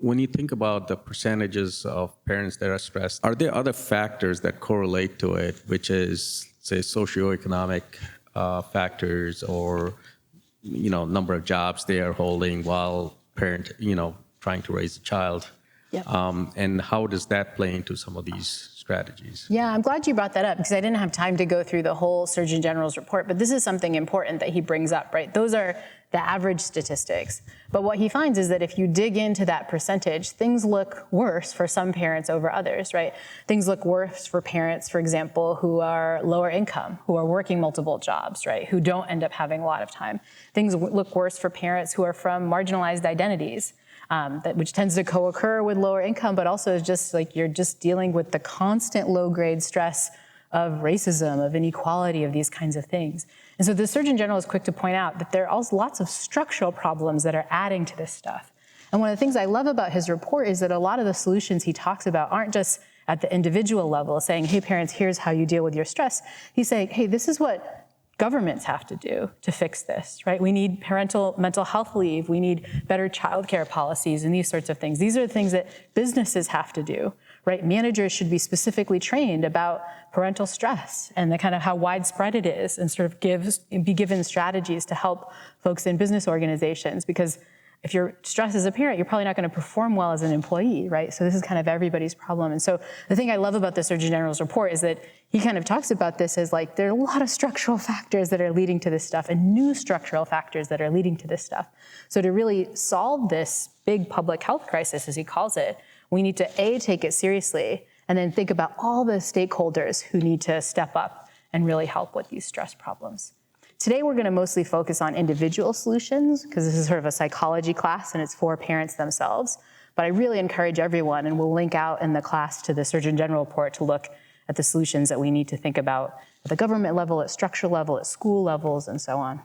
when you think about the percentages of parents that are stressed, are there other factors that correlate to it, which is, say, socioeconomic factors or, number of jobs they are holding while trying to raise a child? Yep. And how does that play into some of these strategies? Yeah, I'm glad you brought that up because I didn't have time to go through the whole Surgeon General's report, but this is something important that he brings up, right? Those are the average statistics. But what he finds is that if you dig into that percentage, things look worse for some parents over others, right? Things look worse for parents, for example, who are lower income, who are working multiple jobs, right? Who don't end up having a lot of time. Things look worse for parents who are from marginalized identities. Which tends to co-occur with lower income, but also is just like you're just dealing with the constant low-grade stress of racism, of inequality, of these kinds of things. And so the Surgeon General is quick to point out that there are also lots of structural problems that are adding to this stuff. And one of the things I love about his report is that a lot of the solutions he talks about aren't just at the individual level saying, hey, parents, here's how you deal with your stress. He's saying, hey, this is what governments have to do to fix this, right? We need parental mental health leave. We need better childcare policies and these sorts of things. These are the things that businesses have to do, right? Managers should be specifically trained about parental stress and the kind of how widespread it is and sort of be given strategies to help folks in business organizations, because if you're stressed as a parent, you're probably not going to perform well as an employee, right? So this is kind of everybody's problem. And so the thing I love about the Surgeon General's report is that he kind of talks about this as like there are a lot of structural factors that are leading to this stuff and new structural factors that are leading to this stuff. So to really solve this big public health crisis, as he calls it, we need to A, take it seriously, and then think about all the stakeholders who need to step up and really help with these stress problems. Today, we're going to mostly focus on individual solutions because this is sort of a psychology class and it's for parents themselves. But I really encourage everyone, and we'll link out in the class to the Surgeon General report to look at the solutions that we need to think about at the government level, at structural level, at school levels, and so on.